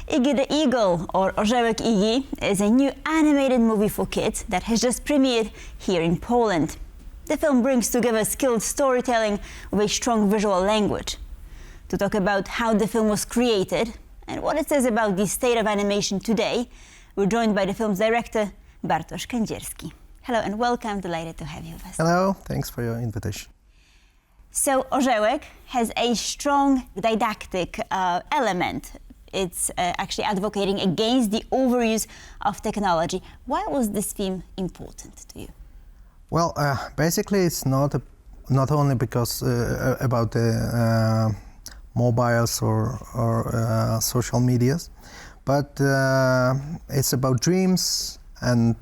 Iggy the Eagle, or Orzełek Iggy, is a new animated movie for kids that has just premiered here in Poland. The film brings together skilled storytelling with a strong visual language. To talk about how the film was created and what it says about the state of animation today, we're joined by the film's director, Bartosz Kędzierski. Hello and welcome, delighted to have you with us. Hello, thanks for your invitation. So Orzełek has a strong didactic element. It's actually advocating against the overuse of technology. Why was this theme important to you? Well, basically it's not only because about the mobiles or social medias, but it's about dreams and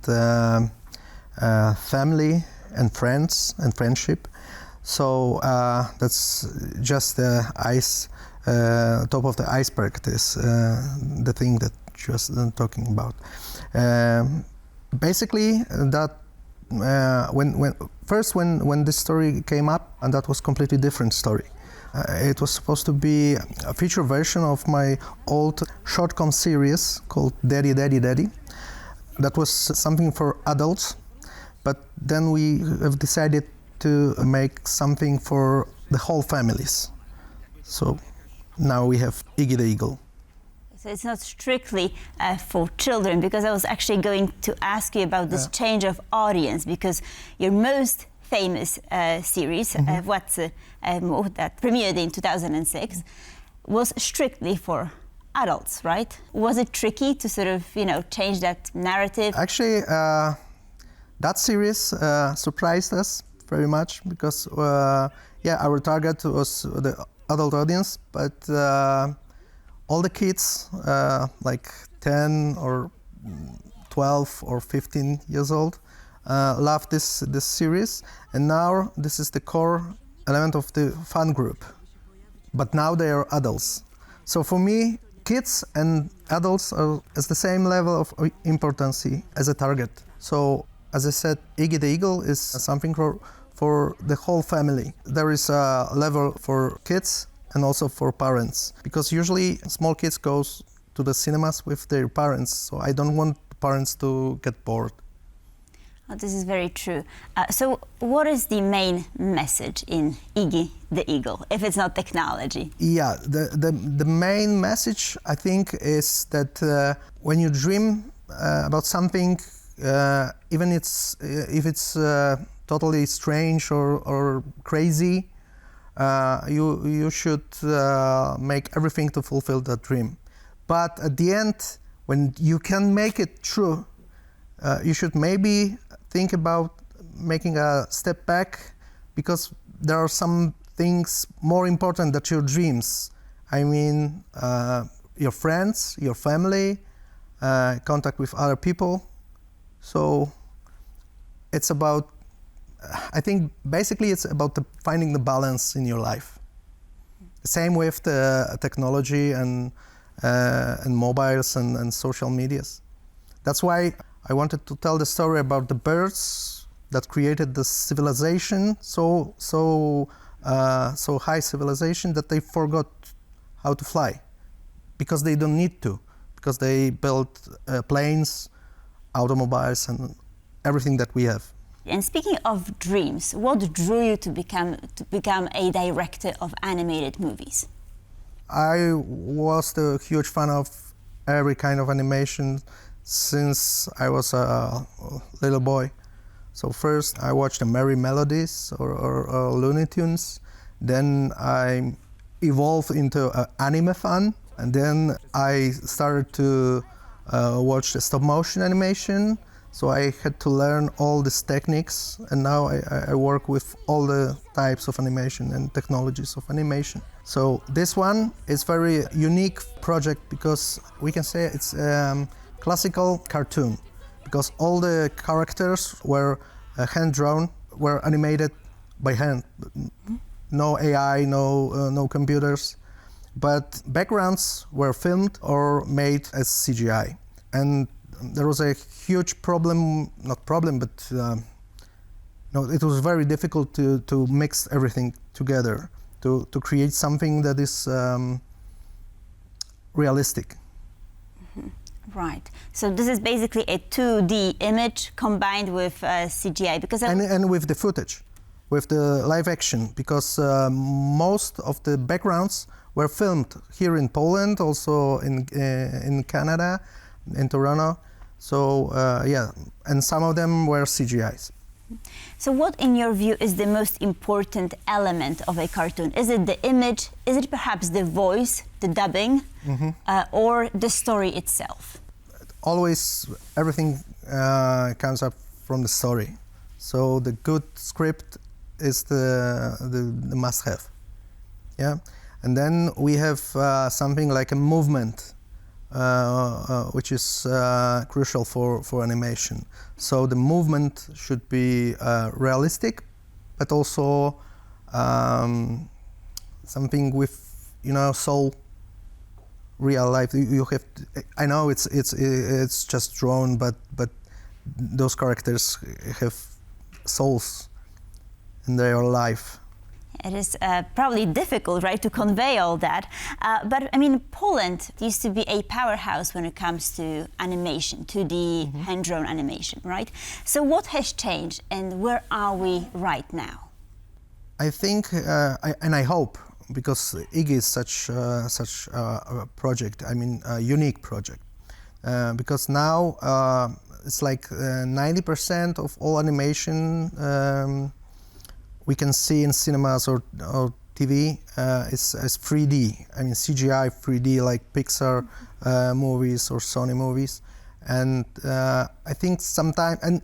family and friends and friendship. So that's just the top of the iceberg. This the thing that you were talking about. Basically, that when this story came up, and that was completely different story. It was supposed to be a feature version of my old short-com series called Daddy, Daddy, Daddy. That was something for adults, but then we have decided to make something for the whole families. So now we have Iggy the Eagle. So it's not strictly for children, because I was actually going to ask you about this change of audience, because your most famous series, Włatcy Móch, that premiered in 2006, was strictly for adults, right? Was it tricky to sort of, change that narrative? Actually, that series surprised us very much because, our target was the adult audience, but all the kids, like 10 or 12 or 15 years old, loved this series, and now this is the core element of the fan group. But now they are adults. So for me, kids and adults are at the same level of importance as a target. So as I said, Iggy the Eagle is something for the whole family. There is a level for kids and also for parents, because usually small kids goes to the cinemas with their parents, so I don't want parents to get bored. Oh, this is very true. So what is the main message in Iggy the Eagle, if it's not technology? Yeah, the main message, I think, is that when you dream about something, even if it's totally strange or crazy, you should make everything to fulfill that dream. But at the end, when you can make it true, you should maybe think about making a step back, because there are some things more important than your dreams. I mean, your friends, your family, contact with other people. So it's about, I think basically it's about finding the balance in your life. Same with the technology and mobiles and social medias. That's why I wanted to tell the story about the birds that created the civilization, so high civilization that they forgot how to fly, because they don't need to, because they built planes, automobiles, and everything that we have. And speaking of dreams, what drew you to become a director of animated movies? I was a huge fan of every kind of animation since I was a little boy. So first I watched the Merry Melodies or Looney Tunes. Then I evolved into an anime fan, and then I started to watch the stop motion animation. So I had to learn all these techniques, and now I work with all the types of animation and technologies of animation. So this one is very unique project, because we can say it's classical cartoon, because all the characters were hand-drawn, were animated by hand. No AI, no computers, but backgrounds were filmed or made as CGI. And there was a huge problem, but it was very difficult to mix everything together, to create something that is realistic. Right. So this is basically a 2D image combined with CGI, because and with the footage, with the live action, because most of the backgrounds were filmed here in Poland, also in Canada, in Toronto. So yeah, and some of them were CGIs. So what, in your view, is the most important element of a cartoon? Is it the image? Is it perhaps the voice, the dubbing, or the story itself? Always, everything comes up from the story. So the good script is the must-have. Yeah, and then we have something like a movement, which is crucial for animation. So the movement should be realistic, but also something with, you know, soul, real life. You have to, I know it's just drawn, but those characters have souls in their life. It is probably difficult, right, to convey all that. But I mean, Poland used to be a powerhouse when it comes to animation, 2D hand-drawn animation, right? So what has changed, and where are we right now? I think, and I hope, because Iggy is such a project, I mean, a unique project, because now it's like 90% of all animation we can see in cinemas or TV is 3D. I mean, CGI 3D, like Pixar movies or Sony movies. And I think sometimes, and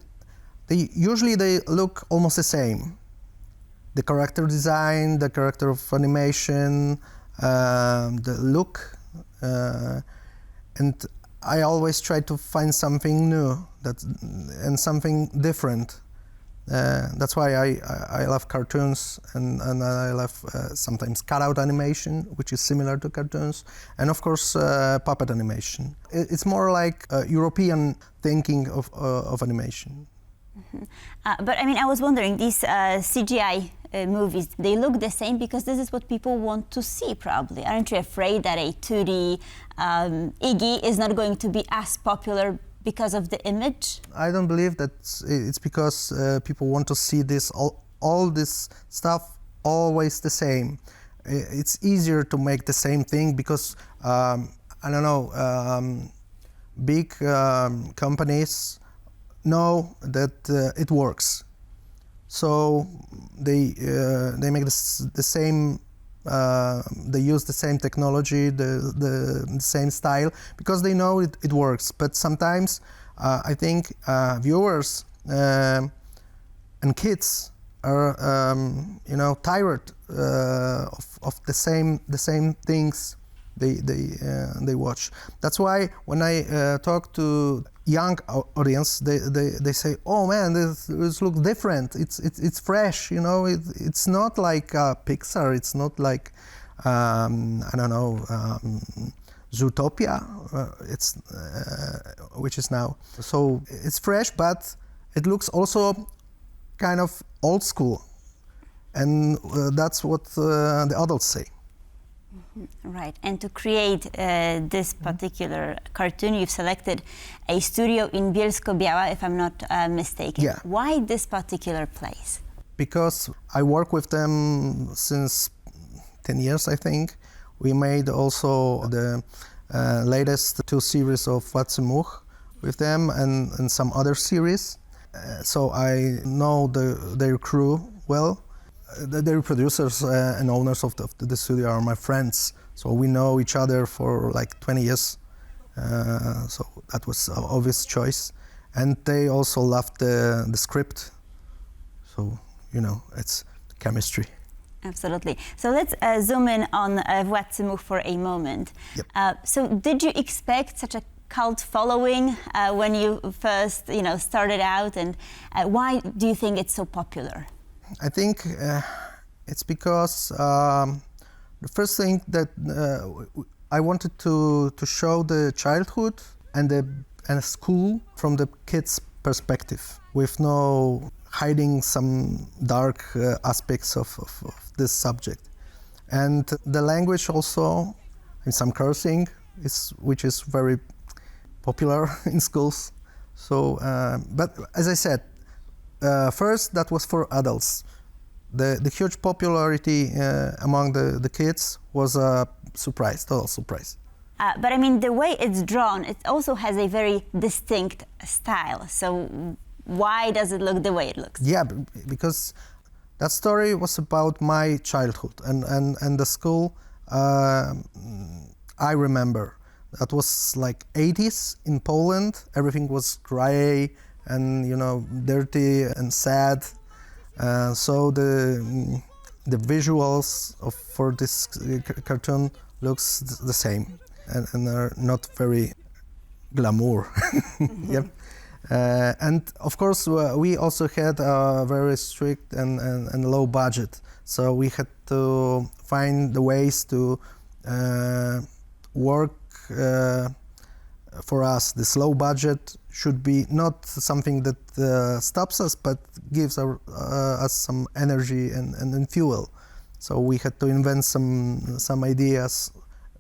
usually they look almost the same. The character design, the character of animation, the look, and I always try to find something new and something different. That's why I love cartoons, and I love sometimes cutout animation, which is similar to cartoons, and of course puppet animation. It's more like European thinking of animation. But I mean, I was wondering, these CGI movies, they look the same because this is what people want to see, probably. Aren't you afraid that a 2D Iggy is not going to be as popular because of the image? I don't believe that it's because people want to see this all this stuff always the same. It's easier to make the same thing because I don't know, big companies know that it works, so they make the same. They use the same technology, the same style, because they know it works. But sometimes I think viewers and kids are tired of the same things they watch. That's why when I talk to young audience, they say, "Oh man, this looks different. It's fresh. You know, it's not like Pixar. It's not like I don't know, Zootopia. It's which is now. So it's fresh, but it looks also kind of old school, and that's what the adults say." Right, and to create this particular cartoon, you've selected a studio in Bielsko-Biała, if I'm not mistaken. Yeah. Why this particular place? Because I work with them since 10 years, I think. We made also the latest 2 series of Włatcy Móch with them and some other series. So I know their crew well. Their producers and owners of the studio are my friends, so we know each other for like 20 years. So that was an obvious choice, and they also loved the script. So it's chemistry. Absolutely. So let's zoom in on Włatcy Móch for a moment. Yep. So did you expect such a cult following when you first started out, and why do you think it's so popular? I think it's because the first thing that I wanted to show the childhood and the school from the kids' perspective, with no hiding some dark aspects of this subject. And the language also, and some cursing, which is very popular in schools. So, but as I said, first that was for adults. The huge popularity among the kids was a surprise, total surprise. But I mean, the way it's drawn, it also has a very distinct style. So why does it look the way it looks? Yeah, because that story was about my childhood and the school I remember. That was like 80s in Poland. Everything was gray and, you know, dirty and sad. So the visuals for this cartoon looks the same and are not very glamour. Yep. And of course we also had a very strict and low budget, so we had to find the ways to work for us. This low budget should be not something that stops us, but gives us some energy and fuel. So we had to invent some ideas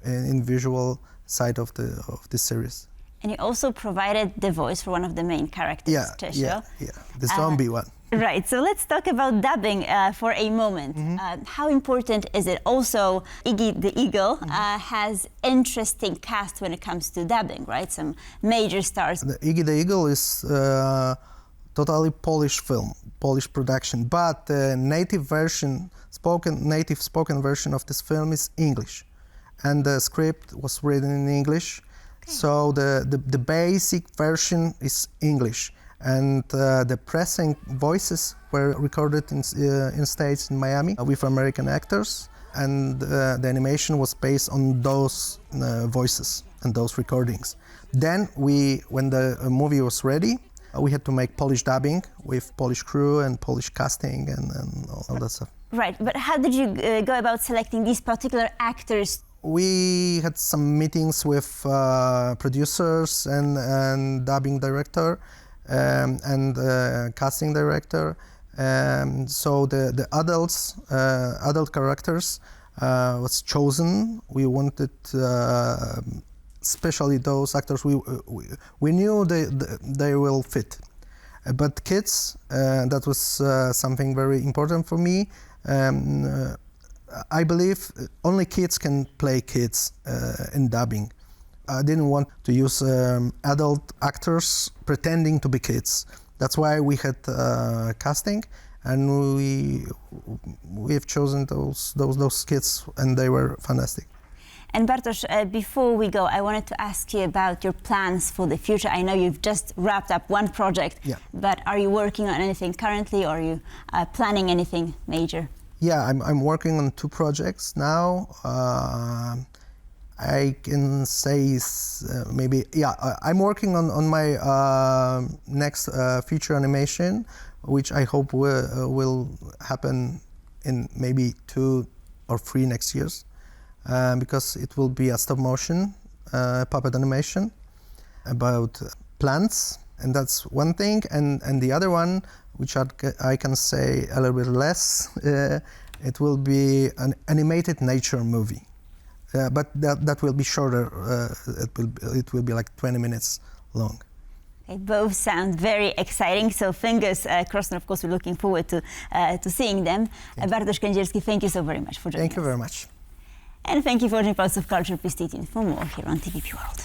in visual side of the series. And you also provided the voice for one of the main characters, Czesio. Yeah, the zombie one. Right, so let's talk about dubbing for a moment. How important is it? Also, Iggy the Eagle has interesting cast when it comes to dubbing, right? Some major stars. The Iggy the Eagle is totally Polish film, Polish production, but the native spoken version of this film is English, and the script was written in English. So the basic version is English, and the present voices were recorded in States, in Miami, with American actors, and the animation was based on those voices and those recordings. Then when the movie was ready, we had to make Polish dubbing with Polish crew and Polish casting and all that stuff. Right, but how did you go about selecting these particular actors? We had some meetings with producers and dubbing director and casting director. So the adult characters was chosen. We wanted especially those actors we knew they will fit. But kids, that was something very important for me. I believe only kids can play kids in dubbing. I didn't want to use adult actors pretending to be kids. That's why we had casting, and we've chosen those kids, and they were fantastic. And Bartosz, before we go, I wanted to ask you about your plans for the future. I know you've just wrapped up one project, but are you working on anything currently, or are you planning anything major? Yeah, I'm working on 2 projects now. I can say maybe, I'm working on my next feature animation, which I hope will happen in maybe 2 or 3 next years, because it will be a stop motion puppet animation about plants, and that's one thing. And the other one, which I can say a little bit less, it will be an animated nature movie. But that will be shorter. It will be like 20 minutes long. They both sound very exciting, so fingers crossed, and of course we're looking forward to seeing them. Bartosz Kędzierski, thank you so very much for joining us. Thank you very much. And thank you for watching Pulse of Culture. Please stay tuned for more here on TVP World.